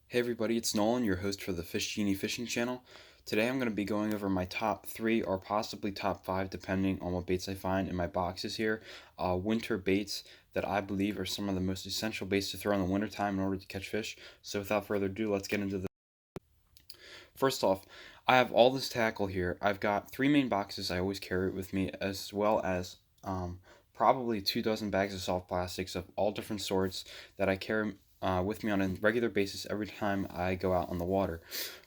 Hey everybody, it's Nolan, your host for the Fish Genie Fishing Channel. Today I'm going to be going over my top 3 or possibly top 5 depending on what baits I find in my boxes here. Winter baits that I believe are some of the most essential baits to throw in the wintertime in order to catch fish. So without further ado, let's get into the... First off, I have all this tackle here. I've got 3 main boxes I always carry with me, as well as probably 2 dozen bags of soft plastics of all different sorts that I carry with me on a regular basis every time I go out on the water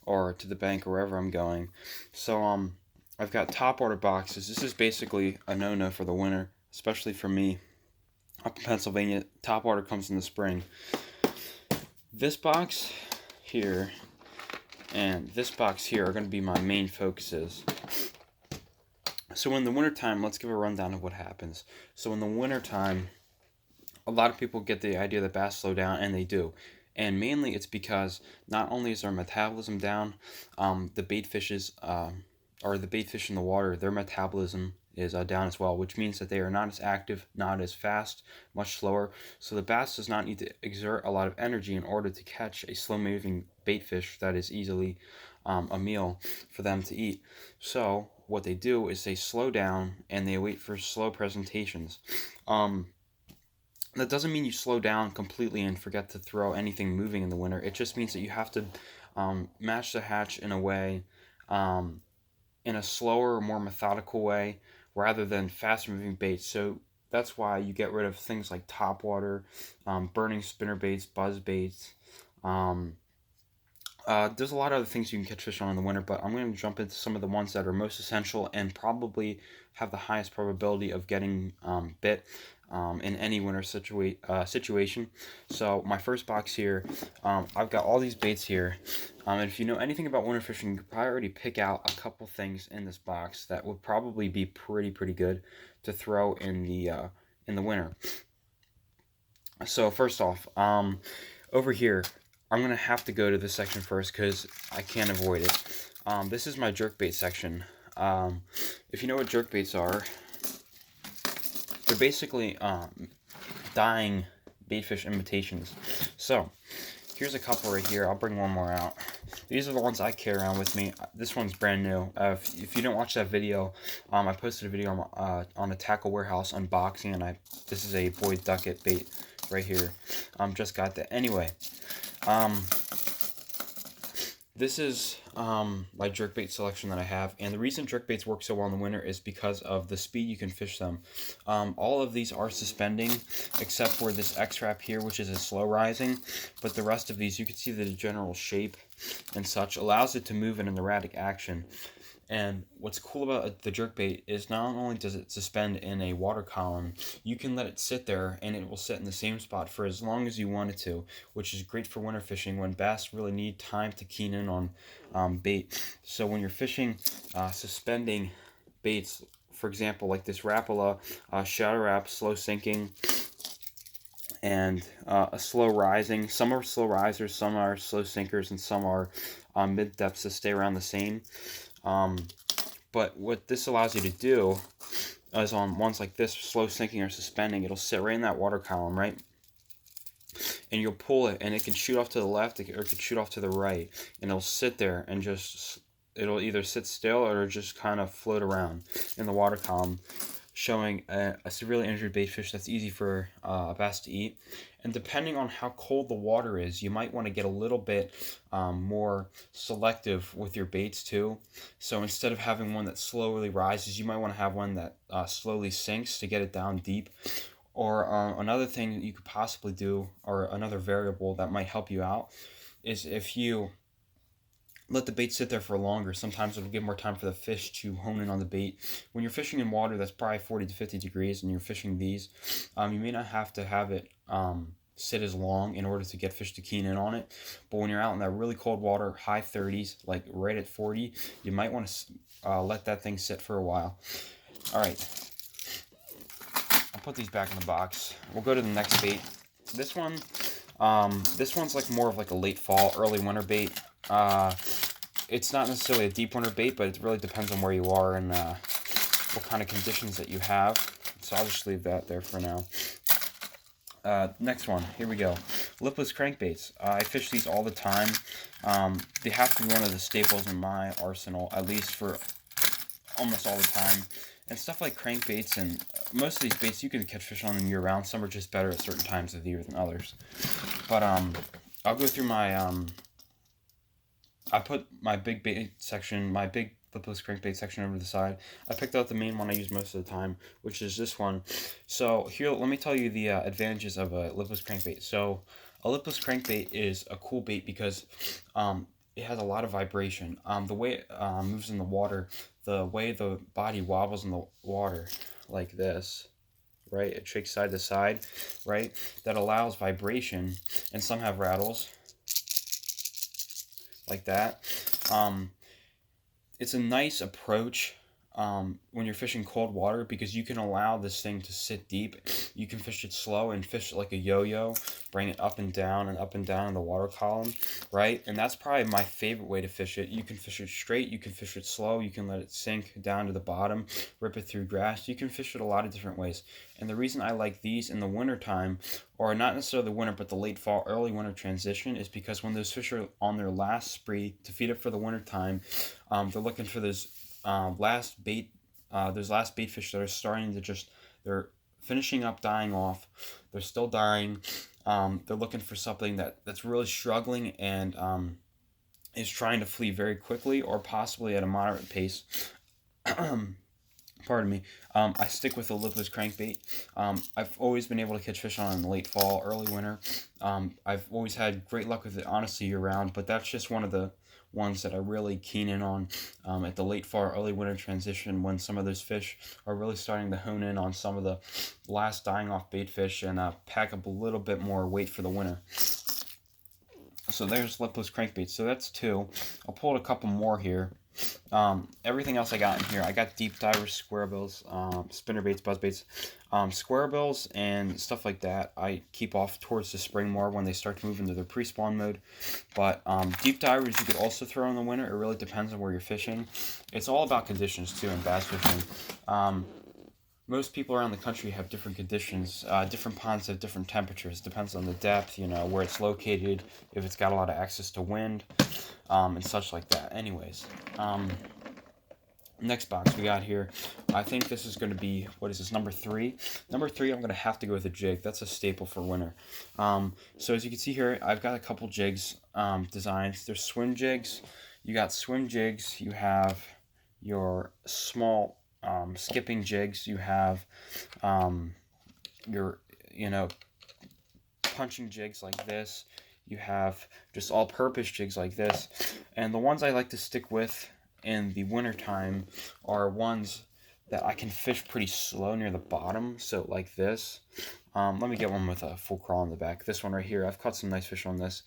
or to the bank or wherever I'm going. So I've got top water boxes. This is basically a no-no for the winter, especially for me. Up in Pennsylvania, top water comes in the spring. This box here and this box here are going to be my main focuses. So in the wintertime, let's give a rundown of what happens. So in the wintertime, a lot of people get the idea that bass slow down, and they do. And mainly it's because not only is their metabolism down, the bait fishes, or the bait fish in the water, their metabolism is down as well, which means that they are not as active, not as fast, much slower. So the bass does not need to exert a lot of energy in order to catch a slow-moving bait fish that is easily a meal for them to eat. So what they do is they slow down and they wait for slow presentations. That doesn't mean you slow down completely and forget to throw anything moving in the winter. It just means that you have to match the hatch in a way, in a slower, more methodical way, rather than fast moving baits. So that's why you get rid of things like topwater, burning spinner baits, buzz baits. Um, there's a lot of other things you can catch fish on in the winter, but I'm going to jump into some of the ones that are most essential and probably have the highest probability of getting bit in any winter situation. So my first box here, I've got all these baits here, and if you know anything about winter fishing, you could probably already pick out a couple things in this box that would probably be pretty good to throw in the winter. So first off, over here, I'm going to have to go to this section first because I can't avoid it. This is my jerkbait section. If you know what jerkbaits are, they're basically dying baitfish imitations. So, here's a couple right here. I'll bring one more out. These are the ones I carry around with me. This one's brand new. If you didn't watch that video, I posted a video on a tackle warehouse unboxing, and this is a Boyd Duckett bait right here. Just got that. Anyway, this is my jerkbait selection that I have, and the reason jerkbaits work so well in the winter is because of the speed you can fish them. All of these are suspending, except for this X-Wrap here, which is a slow rising, but the rest of these, you can see the general shape and such, allows it to move in an erratic action. And what's cool about the jerkbait is not only does it suspend in a water column, you can let it sit there and it will sit in the same spot for as long as you want it to, which is great for winter fishing when bass really need time to keen in on bait. So when you're fishing suspending baits, for example, like this Rapala Shadow Wrap, slow sinking, and a slow rising. Some are slow risers, some are slow sinkers, and some are mid depths to stay around the same. But what this allows you to do is on ones like this, slow sinking or suspending, it'll sit right in that water column, right? And you'll pull it, and it can shoot off to the left, or it can shoot off to the right, and it'll sit there and it'll either sit still or just kind of float around in the water column, showing a severely injured baitfish that's easy for a bass to eat. And depending on how cold the water is, you might want to get a little bit more selective with your baits too. So instead of having one that slowly rises, you might want to have one that slowly sinks to get it down deep. Or another thing that you could possibly do, or another variable that might help you out, is if you let the bait sit there for longer. Sometimes it'll give more time for the fish to hone in on the bait. When you're fishing in water that's probably 40 to 50 degrees and you're fishing these, you may not have to have it sit as long in order to get fish to keen in on it. But when you're out in that really cold water, high 30s, like right at 40, you might want to let that thing sit for a while. All right, I'll put these back in the box. We'll go to the next bait. This one's like more of like a late fall, early winter bait. It's not necessarily a deep winter bait, but it really depends on where you are and what kind of conditions that you have. So I'll just leave that there for now. Next one, here we go. Lipless crankbaits. I fish these all the time. They have to be one of the staples in my arsenal, at least for almost all the time. And stuff like crankbaits and most of these baits, you can catch fish on them year round. Some are just better at certain times of the year than others. But I'll go through my I put my big bait section, my big lipless crankbait section over to the side. I picked out the main one I use most of the time, which is this one. So here, let me tell you the advantages of a lipless crankbait. So a lipless crankbait is a cool bait because it has a lot of vibration. The way it moves in the water, the way the body wobbles in the water, like this, right? It shakes side to side, right? That allows vibration, and some have rattles, like that. It's a nice approach when you're fishing cold water because you can allow this thing to sit deep. You can fish it slow and fish it like a yo-yo, bring it up and down in the water column, right? And that's probably my favorite way to fish it. You can fish it straight, you can fish it slow, you can let it sink down to the bottom, rip it through grass. You can fish it a lot of different ways. And the reason I like these in the wintertime, or not necessarily the winter, but the late fall, early winter transition, is because when those fish are on their last spree to feed up for the wintertime, they're looking for those last bait fish that are starting to they're finishing up dying off. They're still dying. They're looking for something that's really struggling and is trying to flee very quickly or possibly at a moderate pace. Pardon me. I stick with the lipless crankbait. I've always been able to catch fish on in the late fall, early winter. I've always had great luck with it, honestly, year round, but that's just one of the ones that I really keen in on at the late fall, early winter transition when some of those fish are really starting to hone in on some of the last dying off bait fish and pack up a little bit more weight for the winter. So there's lipless crankbaits. So that's two. I'll pull a couple more here. Everything else I got in here, I got deep divers, square bills, spinner baits, buzz baits, square bills, and stuff like that. I keep off towards the spring more when they start to move into their pre-spawn mode. But deep divers you could also throw in the winter. It really depends on where you're fishing. It's all about conditions too in bass fishing. Most people around the country have different conditions. Different ponds have different temperatures. Depends on the depth, where it's located, if it's got a lot of access to wind, and such like that. Anyways, next box we got here. I think this is going to be, what is this, number 3? Number 3, I'm going to have to go with a jig. That's a staple for winter. So as you can see here, I've got a couple jigs designs. There's swim jigs. You got swim jigs. You have your small skipping jigs. You have your punching jigs like this. You have just all-purpose jigs like this. And the ones I like to stick with in the wintertime are ones that I can fish pretty slow near the bottom, so like this. Let me get one with a full crawl in the back. This one right here, I've caught some nice fish on this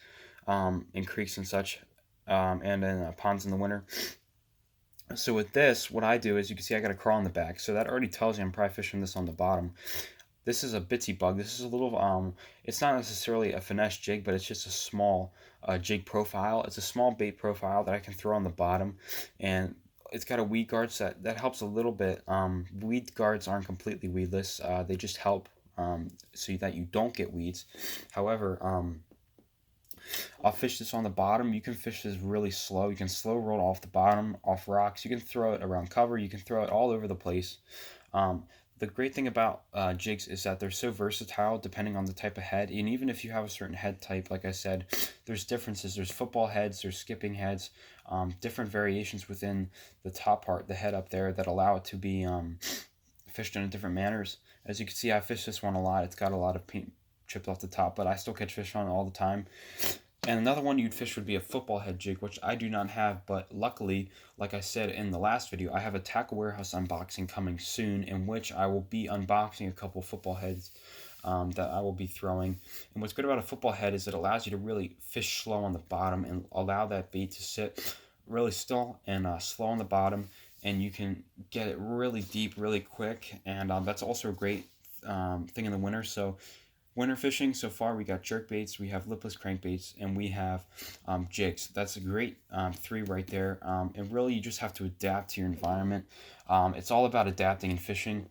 in creeks and such, and in ponds in the winter. So with this, what I do is, you can see I got a crawl in the back, so that already tells you I'm probably fishing this on the bottom. This is a bitsy bug. This is a little, it's not necessarily a finesse jig, but it's just a small jig profile. It's a small bait profile that I can throw on the bottom, and it's got a weed guard, so that helps a little bit. Weed guards aren't completely weedless. They just help so that you don't get weeds. However, I'll fish this on the bottom. You can fish this really slow. You can slow roll off the bottom, off rocks. You can throw it around cover. You can throw it all over the place. The great thing about jigs is that they're so versatile depending on the type of head. And even if you have a certain head type, like I said, there's differences. There's football heads, there's skipping heads, different variations within the top part, the head up there, that allow it to be fished in different manners. As you can see, I fish this one a lot. It's got a lot of paint chipped off the top, but I still catch fish on it all the time. And another one you'd fish would be a football head jig, which I do not have, but luckily, like I said in the last video, I have a Tackle Warehouse unboxing coming soon, in which I will be unboxing a couple football heads that I will be throwing. And what's good about a football head is it allows you to really fish slow on the bottom and allow that bait to sit really still and slow on the bottom, and you can get it really deep really quick. And that's also a great thing in the winter. So winter fishing so far, we got jerkbaits, we have lipless crankbaits, and we have jigs. That's a great three right there. And really, you just have to adapt to your environment. It's all about adapting in fishing.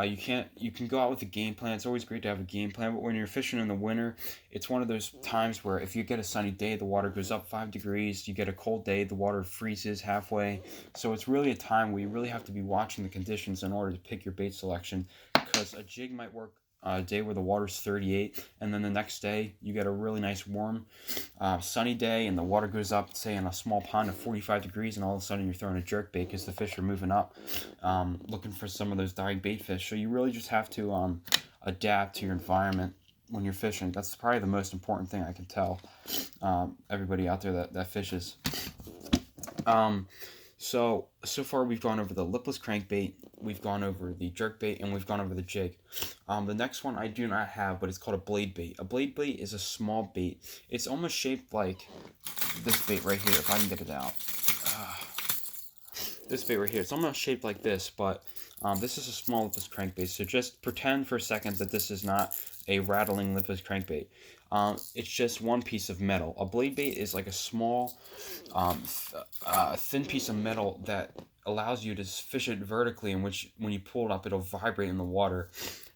You can go out with a game plan. It's always great to have a game plan, but when you're fishing in the winter, it's one of those times where if you get a sunny day, the water goes up 5 degrees. You get a cold day, the water freezes halfway. So it's really a time where you really have to be watching the conditions in order to pick your bait selection, because a jig might work a day where the water's 38, and then the next day you get a really nice warm sunny day and the water goes up, say in a small pond of 45 degrees, and all of a sudden you're throwing a jerkbait because the fish are moving up looking for some of those dying bait fish. So you really just have to adapt to your environment when you're fishing. That's probably the most important thing I can tell everybody out there that fishes. So far we've gone over the lipless crankbait, we've gone over the jerkbait, and we've gone over the jig. The next one I do not have, but it's called a blade bait. A blade bait is a small bait. It's almost shaped like this bait right here, if I can get it out. This bait right here, it's almost shaped like this, but this is a small lipless crankbait. So just pretend for a second that this is not a rattling lipless crankbait. It's just one piece of metal. A blade bait is like a small, thin piece of metal that allows you to fish it vertically, in which when you pull it up, it'll vibrate in the water.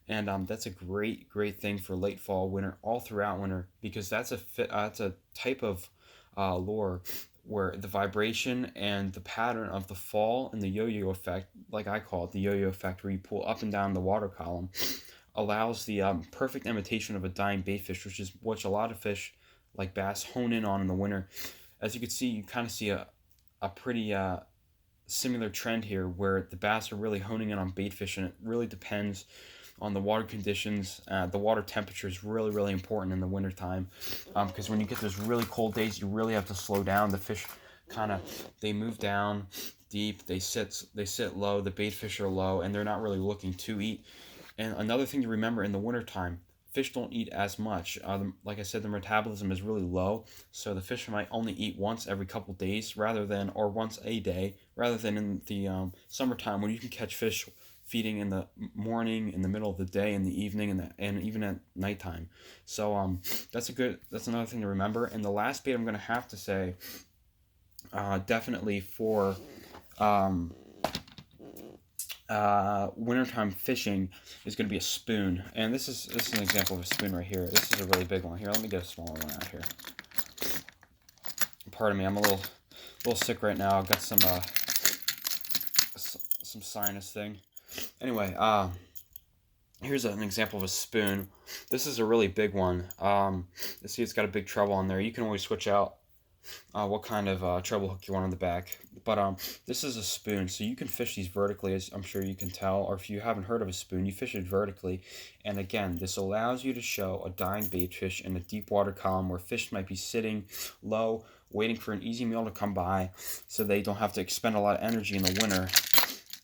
And that's a great thing for late fall, winter, all throughout winter, because that's a type of lure where the vibration and the pattern of the fall and the yo-yo effect, like I call it, the yo-yo effect, where you pull up and down the water column, allows the perfect imitation of a dying baitfish, which a lot of fish like bass hone in on in the winter. As you can see, you kind of see a pretty similar trend here, where the bass are really honing in on baitfish, and it really depends on the water conditions. The water temperature is really important in the wintertime, because when you get those really cold days, you really have to slow down. The fish they move down deep, they sit low, the baitfish are low, and they're not really looking to eat. And another thing to remember in the wintertime, fish don't eat as much. Like I said, the metabolism is really low, so the fish might only eat once every couple days, or once a day, rather than in the summertime, when you can catch fish feeding in the morning, in the middle of the day, in the evening, and even at nighttime. So that's another thing to remember. And the last bait I'm going to have to say, definitely for wintertime fishing, is going to be a spoon. And this is an example of a spoon right here. This is a really big one. Here, let me get a smaller one out here. Pardon me, I'm a little sick right now. I've got some sinus thing. Anyway, here's an example of a spoon. This is a really big one. You see it's got a big treble on there. You can always switch out what kind of treble hook you want on the back. But this is a spoon, so you can fish these vertically, as I'm sure you can tell. Or if you haven't heard of a spoon, you fish it vertically. And again, this allows you to show a dying baitfish in a deep water column where fish might be sitting low, waiting for an easy meal to come by, so they don't have to expend a lot of energy in the winter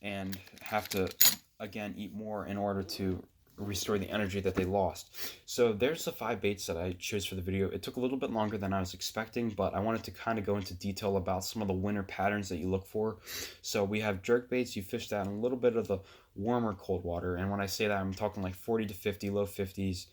and have to, again, eat more in order to restore the energy that they lost. So there's the 5 baits that I chose for the video. It took a little bit longer than I was expecting, but I wanted to kind of go into detail about some of the winter patterns that you look for. So we have jerk baits. You fish that in a little bit of the warmer cold water, and when I say that, I'm talking like 40 to 50, low 50s,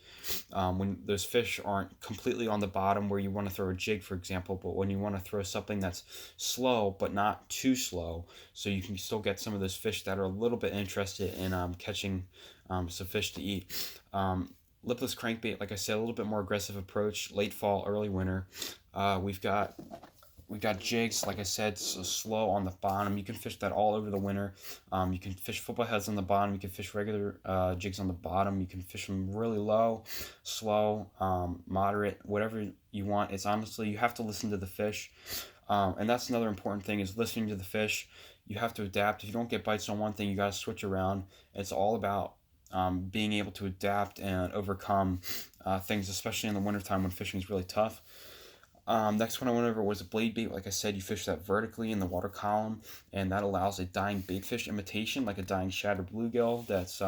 when those fish aren't completely on the bottom where you want to throw a jig, for example, but when you want to throw something that's slow but not too slow, so you can still get some of those fish that are a little bit interested in catching some fish to eat. Lipless crankbait, like I said, a little bit more aggressive approach, late fall, early winter. We've got jigs, like I said, so slow on the bottom. You can fish that all over the winter. You can fish football heads on the bottom. You can fish regular jigs on the bottom. You can fish them really low, slow, moderate, whatever you want. It's honestly, you have to listen to the fish. And that's another important thing, is listening to the fish. You have to adapt. If you don't get bites on one thing, you got to switch around. It's all about being able to adapt and overcome things, especially in the wintertime when fishing is really tough. Next one I went over was a blade bait. Like I said, you fish that vertically in the water column, and that allows a dying baitfish imitation, like a dying shattered bluegill that's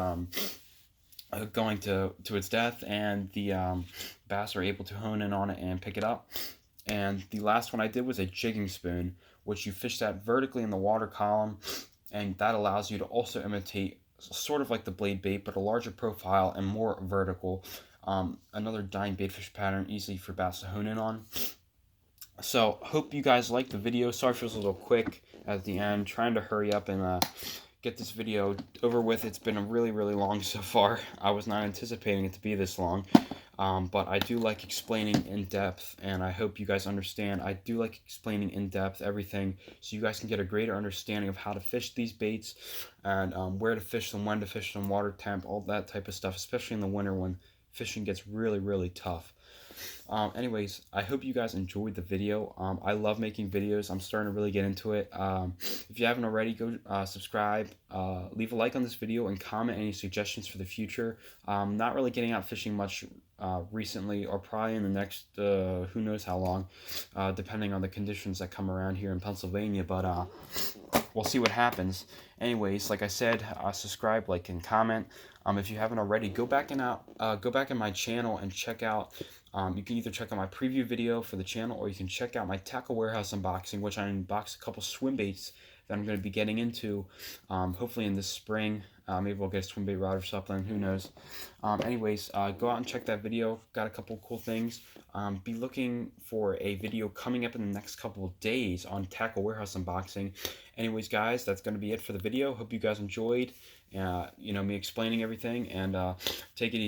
going to its death, and the bass are able to hone in on it and pick it up. And the last one I did was a jigging spoon, which you fish that vertically in the water column, and that allows you to also imitate sort of like the blade bait, but a larger profile and more vertical. Another dying baitfish pattern, easy for bass to hone in on. So hope you guys liked the video. Sorry if it was a little quick at the end. Trying to hurry up and get this video over with. It's been really long so far. I was not anticipating it to be this long. But I do like explaining in depth, and I hope you guys understand. I do like explaining in depth everything, so you guys can get a greater understanding of how to fish these baits, and where to fish them, when to fish them, water temp, all that type of stuff, especially in the winter when fishing gets really tough. Anyways, I hope you guys enjoyed the video. I love making videos. I'm starting to really get into it. If you haven't already, go subscribe, leave a like on this video, and comment any suggestions for the future. Not really getting out fishing much recently, or probably in the next who knows how long, depending on the conditions that come around here in Pennsylvania, but we'll see what happens. Anyways, like I said, subscribe, like, and comment. If you haven't already, go back in my channel and check out. You can either check out my preview video for the channel, or you can check out my tackle warehouse unboxing, which I unboxed a couple swim baits that I'm going to be getting into, hopefully in this spring. Maybe we'll get a swim bait rod or something, who knows. Anyways, go out and check that video. Got a couple cool things. Be looking for a video coming up in the next couple of days on tackle warehouse unboxing. Anyways, guys, that's going to be it for the video. Hope you guys enjoyed, me explaining everything, and take it easy.